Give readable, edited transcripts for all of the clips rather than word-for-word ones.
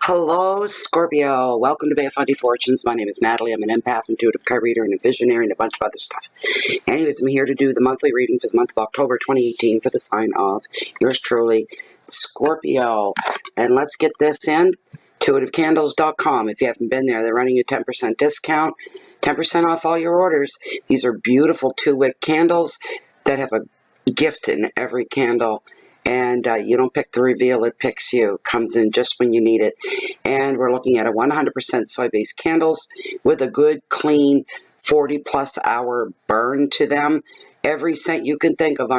Hello, Scorpio. Welcome to Bay of Fundy Fortunes. My name is Natalie. I'm an empath, intuitive card reader, and a visionary, and a bunch of other stuff. Anyways, I'm here to do the monthly reading for the month of October 2018 for the sign of yours truly, Scorpio. And let's get this in. Intuitivecandles.com. If you haven't been there, they're running a 10% discount, 10% off all your orders. These are beautiful 2-wick candles that have a gift in every candle. And you don't pick the reveal, it picks you. Comes in just when you need it. And we're looking at a 100% soy-based candles with a good, clean, 40-plus hour burn to them. Every cent you can think of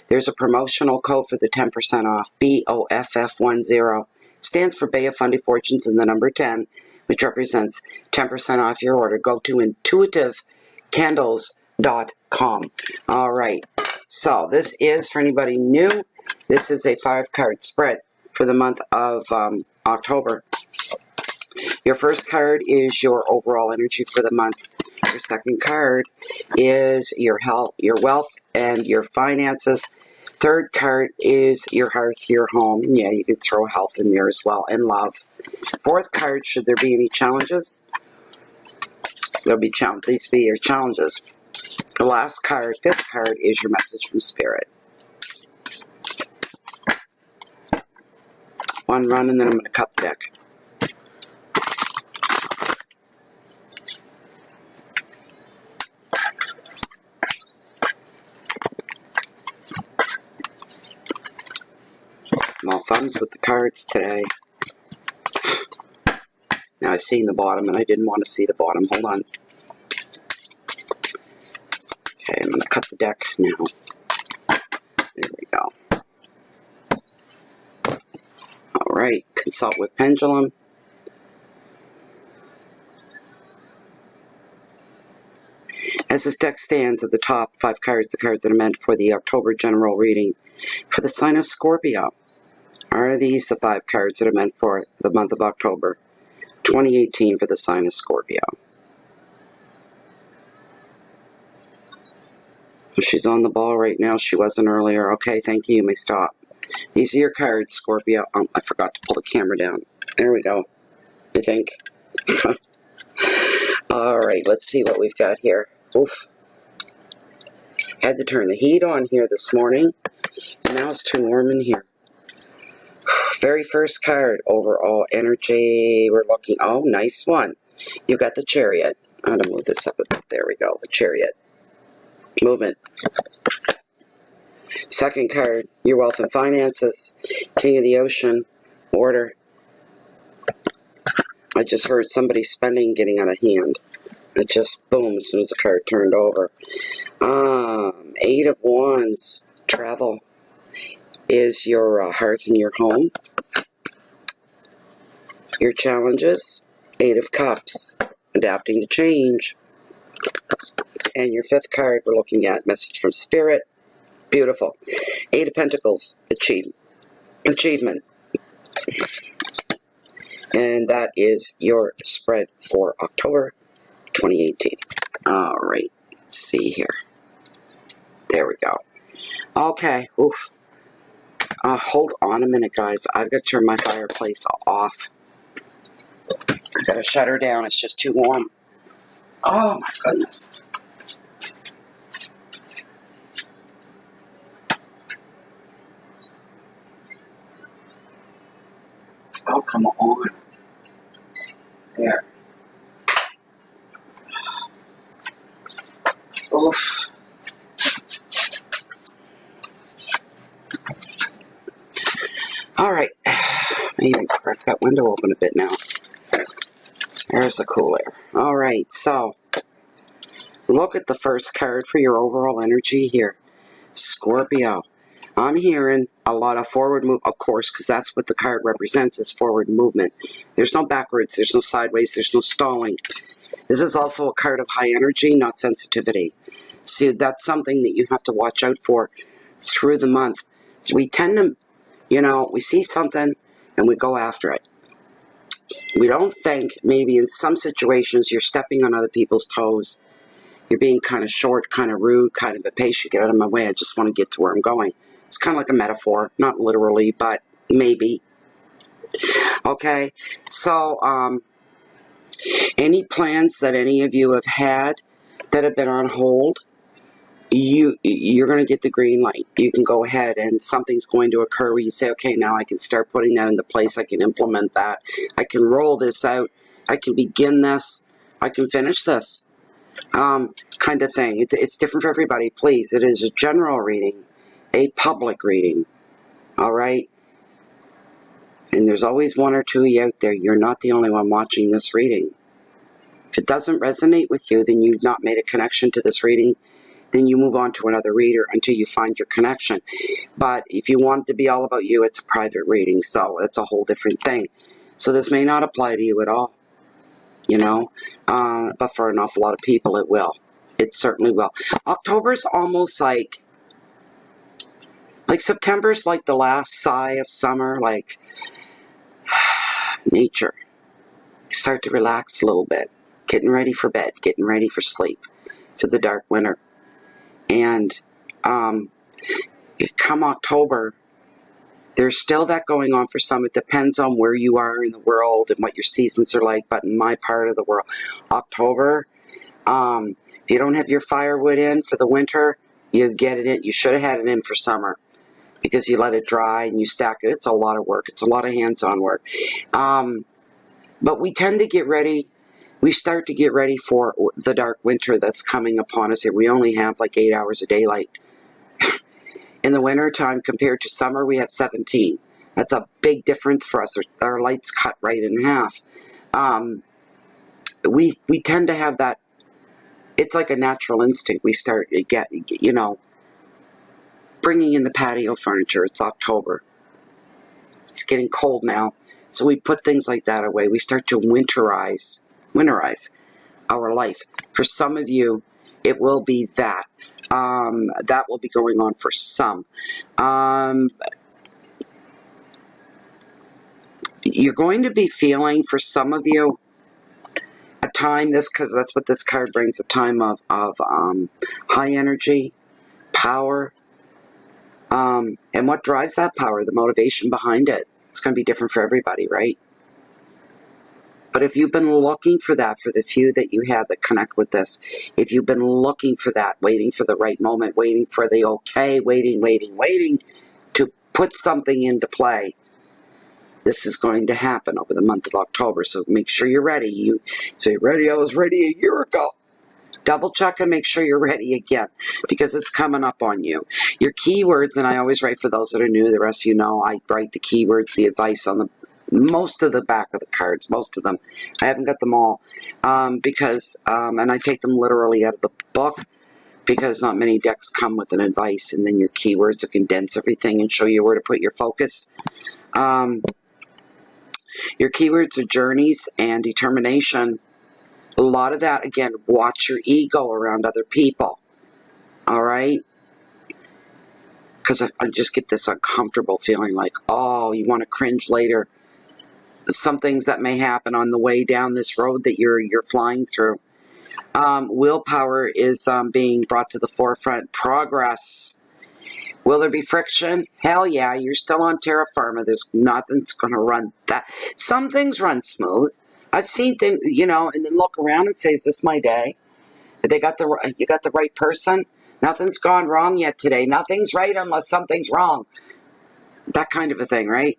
there's a promotional code for the 10% off, BOFF10. Stands for Bay of Fundy Fortunes and the number 10, which represents 10% off your order. Go to intuitivecandles.com. All right. So this is, for anybody new, this is a 5-card spread for the month of October. Your first card is your overall energy for the month. Your second card is your health, your wealth, and your finances. Third card is your hearth, your home. Yeah, you can throw health in there as well, and love. Fourth card, should there be any challenges? There'll be these be your challenges. The last card, fifth card, is your message from Spirit. One run, and then I'm going to cut the deck. I'm all thumbs with the cards today. Now I seen the bottom, and I didn't want to see the bottom. Hold on. Okay, I'm going to cut the deck now. There we go. Alright, consult with pendulum. As this deck stands at the top, 5 cards, the cards that are meant for the October general reading for the sign of Scorpio. Are these the 5 cards that are meant for the month of October 2018 for the sign of Scorpio? She's on the ball right now. She wasn't earlier. Okay, thank you. You may stop. These are your cards, Scorpio. I forgot to pull the camera down. There we go, I think. All right, let's see what we've got here. Oof. Had to turn the heat on here this morning. And now it's too warm in here. Very first card, overall energy. We're looking. Oh, nice one. You got the Chariot. I'm going to move this up a bit. There we go, the Chariot. Movement. Second card, your wealth and finances. King of the Ocean. Order. I just heard somebody spending getting out of hand. It just boom as soon as the card turned over. 8 of Wands. Travel is your hearth and your home. Your challenges. 8 of Cups. Adapting to change. And your 5th card, we're looking at message from Spirit. Beautiful. 8 of Pentacles. Achievement. And that is your spread for October 2018. All right. Let's see here. There we go. Okay. Oof. Hold on a minute, guys. I've got to turn my fireplace off. I've got to shut her down. It's just too warm. Oh, my goodness. Oh, come on. There. Oof. All right. Maybe crack that window open a bit now. There's the cool air. All right, so look at the first card for your overall energy here. Scorpio. I'm hearing a lot of forward move, of course, because that's what the card represents, is forward movement. There's no backwards, there's no sideways, there's no stalling. This is also a card of high energy, not sensitivity. So that's something that you have to watch out for through the month. So we tend to, we see something and we go after it. We don't think, maybe in some situations, you're stepping on other people's toes. You're being kind of short, kind of rude, kind of impatient. Get out of my way, I just want to get to where I'm going. It's kind of like a metaphor, not literally, but maybe. Okay, so any plans that any of you have had that have been on hold, you're going to get the green light. You can go ahead and something's going to occur where you say, okay, now I can start putting that into place. I can implement that. I can roll this out. I can begin this. I can finish this. Kind of thing. It's different for everybody. Please, it is a general reading, a public reading. All right? And there's always one or two of you out there. You're not the only one watching this reading. If it doesn't resonate with you, then you've not made a connection to this reading. Then you move on to another reader until you find your connection. But if you want it to be all about you, it's a private reading, so it's a whole different thing. So this may not apply to you at all, you know, but for an awful lot of people it will. It certainly will. October's almost like September's like the last sigh of summer, like nature. You start to relax a little bit, getting ready for bed, getting ready for sleep. To the dark winter. And come October, there's still that going on for some. It depends on where you are in the world and what your seasons are like. But in my part of the world, October, if you don't have your firewood in for the winter, you get it in. You should have had it in for summer because you let it dry and you stack it. It's a lot of work. It's a lot of hands-on work. But we tend to get ready. We start to get ready for the dark winter that's coming upon us here. We only have like 8 hours of daylight. In the winter time compared to summer, we have 17. That's a big difference for us. Our light's cut right in half. We tend to have that. It's like a natural instinct. We start to get, you know, bringing in the patio furniture. It's October. It's getting cold now. So we put things like that away. We start to winterize our life. For some of you, it will be that. That will be going on for some. You're going to be feeling, for some of you, a time, because that's what this card brings, a time of high energy, power, and what drives that power, the motivation behind it. It's going to be different for everybody, right? But if you've been looking for that, for the few that you have that connect with this, if you've been looking for that, waiting for the right moment, waiting for the okay, waiting to put something into play, this is going to happen over the month of October. So make sure you're ready. You say, ready, I was ready a year ago. Double check and make sure you're ready again, because it's coming up on you. Your keywords, and I always write for those that are new, the rest of you know, I write the keywords, the advice on the most of the back of the cards, most of them. I haven't got them all because, and I take them literally out of the book, because not many decks come with an advice, and then your keywords to condense everything and show you where to put your focus. Your keywords are journeys and determination. A lot of that, again, watch your ego around other people. All right? Because I just get this uncomfortable feeling like, oh, you want to cringe later. Some things that may happen on the way down this road that you're flying through. Willpower is being brought to the forefront. Progress. Will there be friction? Hell yeah, you're still on terra firma. There's nothing's going to run that. Some things run smooth. I've seen things, you know, and then look around and say, is this my day? You got the right person? Nothing's gone wrong yet today. Nothing's right unless something's wrong. That kind of a thing, right?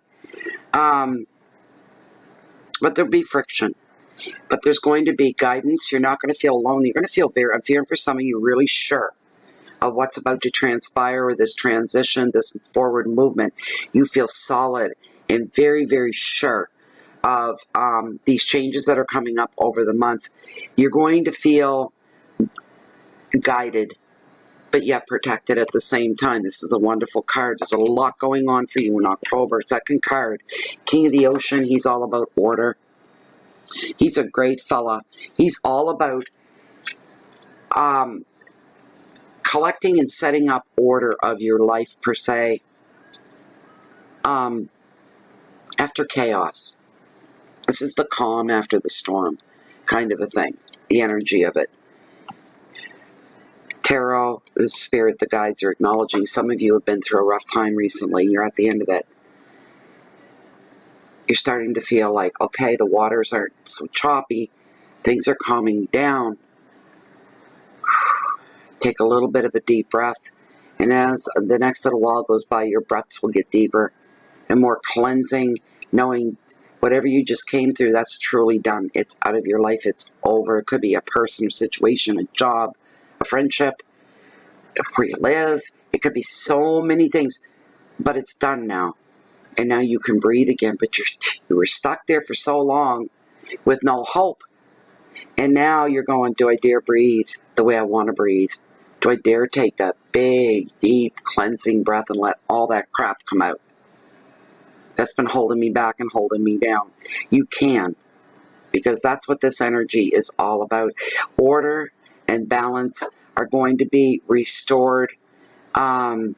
But there'll be friction. But there's going to be guidance. You're not going to feel alone. You're going to feel I'm feeling for some of you really sure of what's about to transpire, or this transition, this forward movement. You feel solid and very, very sure of these changes that are coming up over the month. You're going to feel guided, but yet protected at the same time. This is a wonderful card. There's a lot going on for you in October. Second card, King of the Ocean. He's all about order. He's a great fella. He's all about collecting and setting up order of your life, per se, after chaos. This is the calm after the storm kind of a thing, the energy of it. Tarot, the spirit, the guides are acknowledging some of you have been through a rough time recently. You're at the end of it. You're starting to feel like, okay, the waters aren't so choppy. Things are calming down. Take a little bit of a deep breath. And as the next little while goes by, your breaths will get deeper and more cleansing, knowing whatever you just came through, that's truly done. It's out of your life. It's over. It could be a person, a situation, a job, a friendship, where you live. It could be so many things, but it's done now. And now you can breathe again, but you were stuck there for so long with no hope. And now you're going, do I dare breathe the way I want to breathe? Do I dare take that big, deep, cleansing breath and let all that crap come out that's been holding me back and holding me down? You can, because that's what this energy is all about. Order and balance are going to be restored. You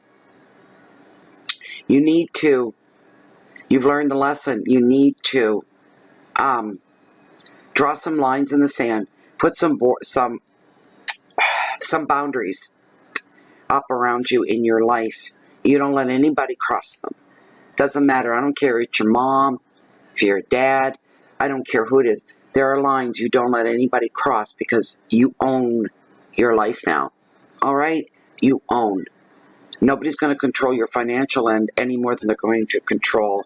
need to, you've learned the lesson, you need to draw some lines in the sand, put some boundaries up around you in your life. You don't let anybody cross them. Doesn't matter. I don't care if it's your mom, if you're a dad. I don't care who it is. There are lines you don't let anybody cross because you own your life now. All right? You own. Nobody's going to control your financial end any more than they're going to control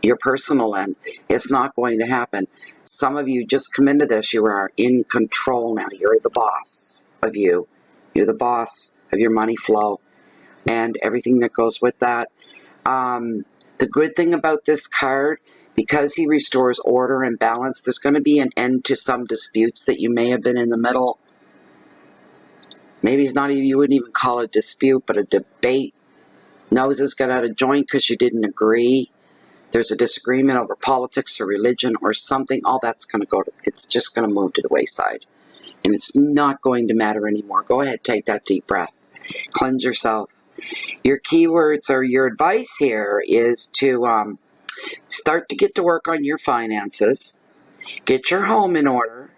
your personal end. It's not going to happen. Some of you just come into this. You are in control now. You're the boss of you. You're the boss of your money flow and everything that goes with that. The good thing about this card, because he restores order and balance, there's going to be an end to some disputes that you may have been in the middle. Maybe it's not even, you wouldn't even call it a dispute, but a debate. Noses got out of joint because you didn't agree. There's a disagreement over politics or religion or something. All that's going to go to, it's just going to move to the wayside. And it's not going to matter anymore. Go ahead, take that deep breath. Cleanse yourself. Your keywords or your advice here is to start to get to work on your finances. Get your home in order.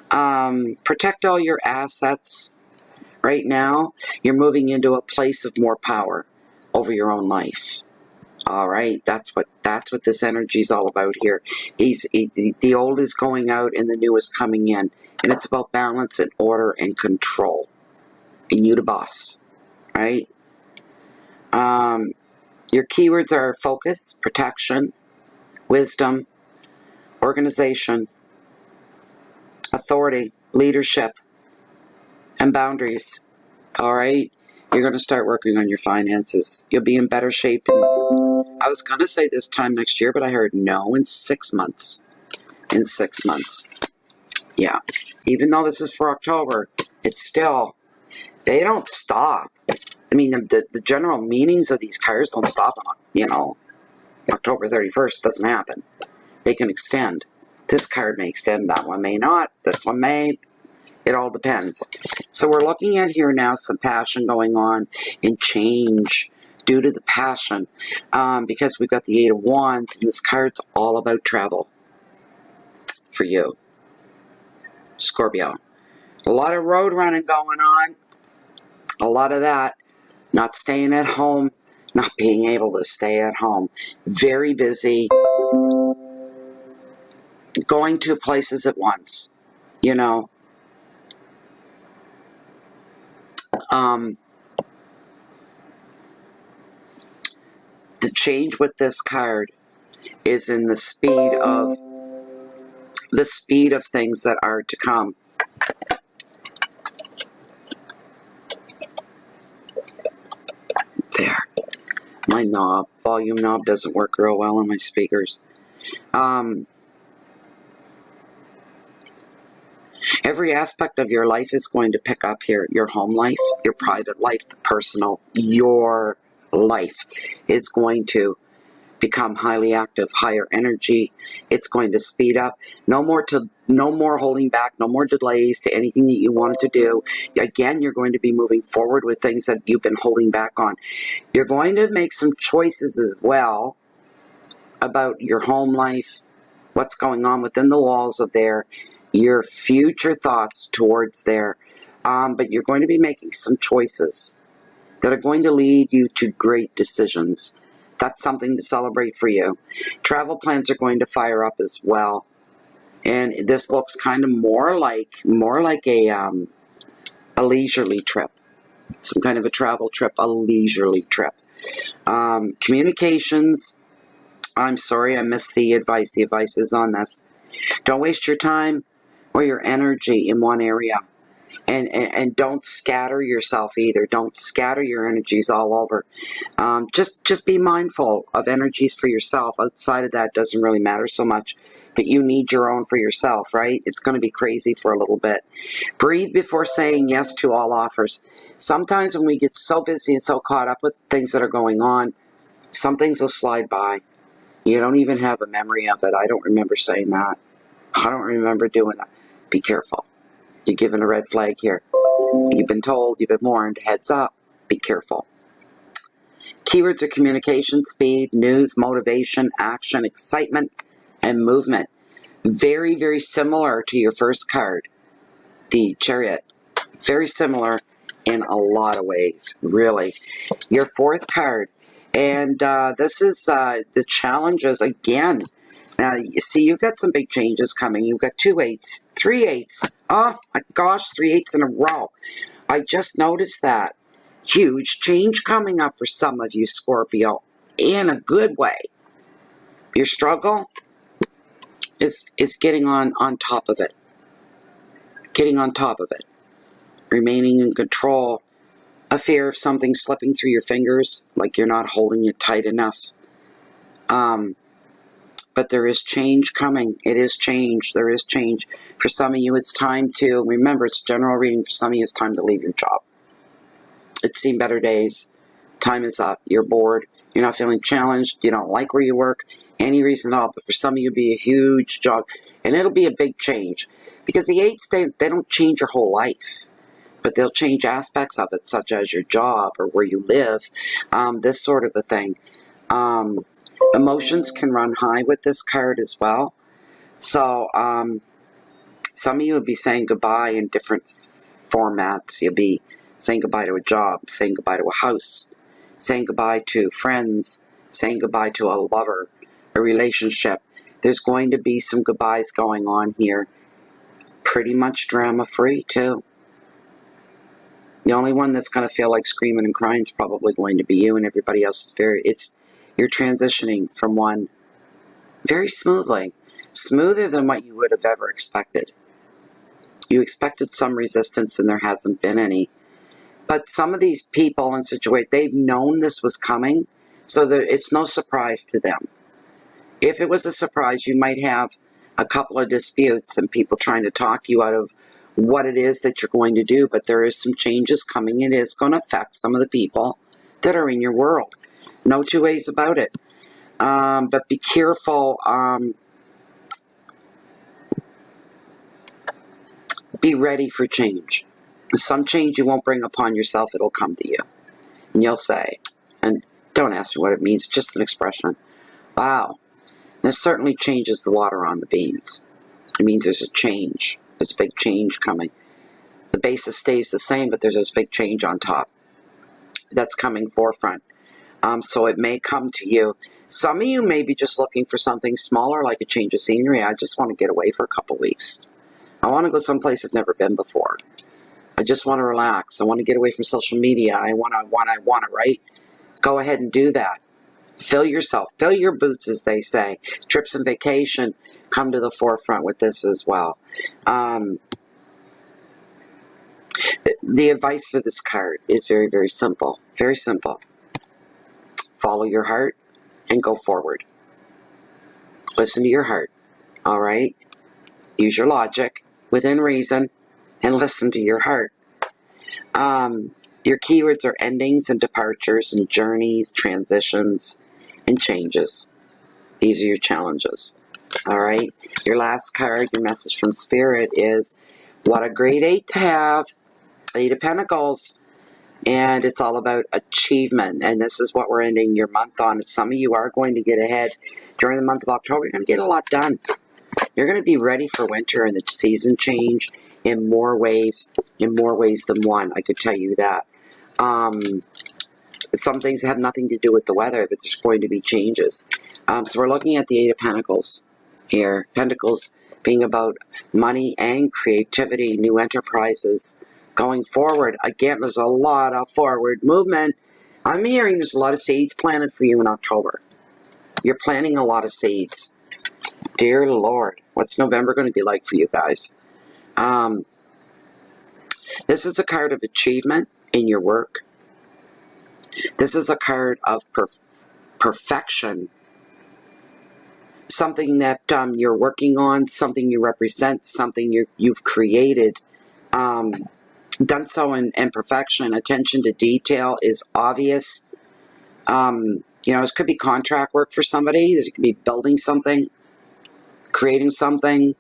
Protect all your assets. Right now, you're moving into a place of more power over your own life. All right, that's what this energy is all about here. The old is going out and the new is coming in, and it's about balance and order and control. And you the boss, right? Your keywords are focus, protection, wisdom, organization, authority, leadership, and boundaries. All right? You're going to start working on your finances. You'll be in better shape. I was going to say this time next year, but I heard no, in 6 months. In 6 months. Yeah. Even though this is for October, it's still, they don't stop. I mean, the general meanings of these cards don't stop on, October 31st. Doesn't happen. They can extend. This card may extend. That one may not. This one may. It all depends. So we're looking at here now some passion going on and change due to the passion. Because we've got the 8 of Wands, and this card's all about travel for you, Scorpio. A lot of road running going on. A lot of that. Not staying at home, not being able to stay at home. Very busy. Going to places at once, The change with this card is in the speed of things that are to come. There. My volume knob doesn't work real well on my speakers. Every aspect of your life is going to pick up here. Your home life, your private life, the personal, your life is going to become highly active, higher energy. It's going to speed up. No more holding back, no more delays to anything that you wanted to do. Again, you're going to be moving forward with things that you've been holding back on. You're going to make some choices as well about your home life, what's going on within the walls of there, your future thoughts towards there. But you're going to be making some choices that are going to lead you to great decisions That's something to celebrate for you. Travel plans are going to fire up as well. And this looks kind of more like a leisurely trip. Some kind of a travel trip, a leisurely trip. Communications, I'm sorry, I missed the advice. The advice is on this. Don't waste your time or your energy in one area. And don't scatter yourself either. Don't scatter your energies all over. Just be mindful of energies for yourself. Outside of that doesn't really matter so much. But you need your own for yourself, right? It's going to be crazy for a little bit. Breathe before saying yes to all offers. Sometimes when we get so busy and so caught up with things that are going on, some things will slide by. You don't even have a memory of it. I don't remember saying that. I don't remember doing that. Be careful. You're given a red flag here. You've been told, you've been warned, heads up, be careful. Keywords are communication, speed, news, motivation, action, excitement, and movement. Very, very similar to your first card, the Chariot. Very similar in a lot of ways, really. Your fourth card, and this is the challenges again. Now, you see, you've got some big changes coming. You've got 2 8s, 3 8s. Oh, my gosh, 3 8s in a row. I just noticed that. Huge change coming up for some of you, Scorpio, in a good way. Your struggle is getting on top of it. Getting on top of it. Remaining in control. A fear of something slipping through your fingers, like you're not holding it tight enough. But there is change coming. It is change. There is change. For some of you, it's time to, remember, it's general reading. For some of you, it's time to leave your job. It's seen better days. Time is up. You're bored. You're not feeling challenged. You don't like where you work. Any reason at all. But for some of you, it'll be a huge job. And it'll be a big change. Because the 8s, they don't change your whole life. But they'll change aspects of it, such as your job or where you live. This sort of a thing. Emotions can run high with this card as well. So, some of you will be saying goodbye in different formats. You'll be saying goodbye to a job, saying goodbye to a house, saying goodbye to friends, saying goodbye to a lover, a relationship. There's going to be some goodbyes going on here. Pretty much drama-free, too. The only one that's going to feel like screaming and crying is probably going to be you, and everybody else is you're transitioning from one very smoothly, smoother than what you would have ever expected. You expected some resistance and there hasn't been any. But some of these people in situations, they've known this was coming, so that it's no surprise to them. If it was a surprise, you might have a couple of disputes and people trying to talk you out of what it is that you're going to do, but there is some changes coming. It is going to affect some of the people that are in your world. No two ways about it. But be careful. Be ready for change. Some change you won't bring upon yourself. It'll come to you. And you'll say, and don't ask me what it means, just an expression. Wow. This certainly changes the water on the beans. It means there's a change. There's a big change coming. The basis stays the same, but there's this big change on top. That's coming forefront. So it may come to you. Some of you may be just looking for something smaller, like a change of scenery. I just want to get away for a couple weeks. I want to go someplace I've never been before. I just want to relax. I want to get away from social media. I want to, right? Go ahead and do that. Fill yourself. Fill your boots, as they say. Trips and vacation come to the forefront with this as well. The advice for this card is very, very simple. Very simple. Follow your heart and go forward. Listen to your heart. All right? Use your logic within reason and listen to your heart. Your keywords are endings and departures and journeys, transitions, and changes. These are your challenges. All right? Your last card, your message from Spirit is, what a great 8 to have. 8 of Pentacles. And it's all about achievement. And this is what we're ending your month on. Some of you are going to get ahead during the month of October. You're going to get a lot done. You're going to be ready for winter and the season change in more ways than one. I could tell you that. Some things have nothing to do with the weather, but there's going to be changes. So we're looking at the Eight of Pentacles here. Pentacles being about money and creativity, new enterprises going forward. Again, there's a lot of forward movement. I'm hearing there's a lot of seeds planted for you in October. You're planting a lot of seeds. Dear Lord, what's November going to be like for you guys? This is a card of achievement in your work. This is a card of perfection. Something that you're working on, something you represent, something you've created. Done so in perfection. Attention to detail is obvious. This could be contract work for somebody. This could be building something, creating something.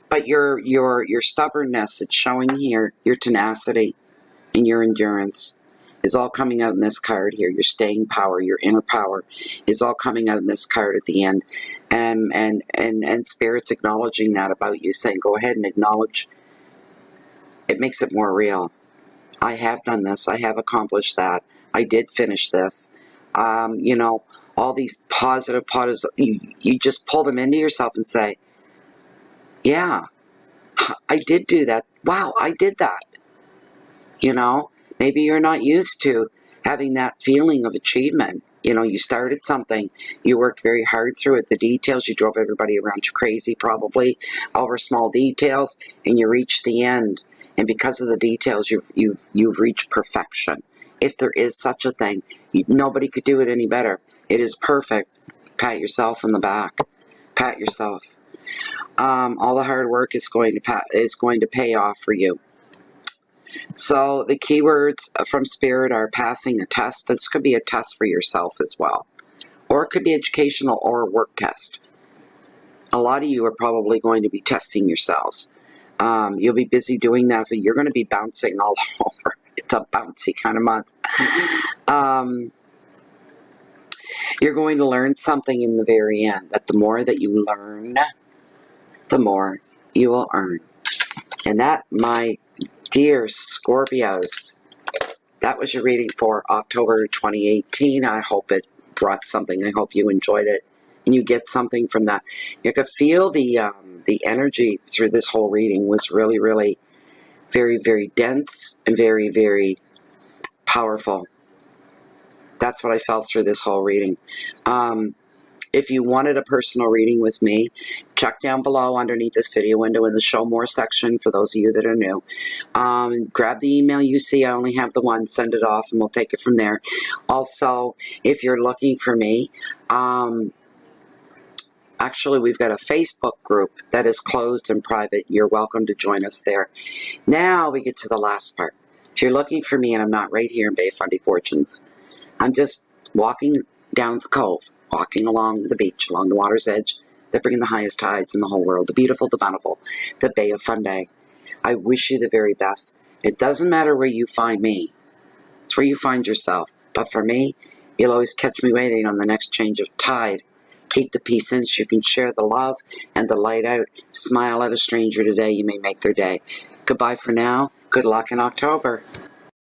But your stubbornness, it's showing here, your tenacity and your endurance is all coming out in this card here. Your staying power, your inner power is all coming out in this card at the end. And Spirit's acknowledging that about you, saying, go ahead and acknowledge. It makes it more real. I have done this. I have accomplished that. I did finish this. All these positive, you just pull them into yourself and say, yeah, I did do that. Wow, I did that. Maybe you're not used to having that feeling of achievement. You started something, you worked very hard through it, the details, you drove everybody around you crazy probably over small details, and you reached the end. And because of the details, you've reached perfection. If there is such a thing, nobody could do it any better. It is perfect. Pat yourself on the back. Pat yourself. All the hard work is going to pay off for you. So the keywords from Spirit are passing a test. This could be a test for yourself as well. Or it could be educational or a work test. A lot of you are probably going to be testing yourselves. You'll be busy doing that, but you're going to be bouncing all over. It's a bouncy kind of month. You're going to learn something in the very end, that the more that you learn, the more you will earn. And that, my dear Scorpios, that was your reading for October 2018. I hope it brought something. I hope you enjoyed it and you get something from that. You could feel the energy through this whole reading was really, really very, very dense and very, very powerful. That's what I felt through this whole reading. If you wanted a personal reading with me, check down below underneath this video window in the Show More section for those of you that are new. Grab the email you see. I only have the one. Send it off and we'll take it from there. Also, if you're looking for me, actually we've got a Facebook group that is closed and private. You're welcome to join us there. Now we get to the last part. If you're looking for me and I'm not right here in Bay of Fundy Fortunes, I'm just walking down the cove, walking along the beach, along the water's edge, that bring the highest tides in the whole world, the beautiful, the bountiful, the Bay of Fundy. I wish you the very best. It doesn't matter where you find me. It's where you find yourself. But for me, you'll always catch me waiting on the next change of tide. Keep the peace in so you can share the love and the light out. Smile at a stranger today. You may make their day. Goodbye for now. Good luck in October.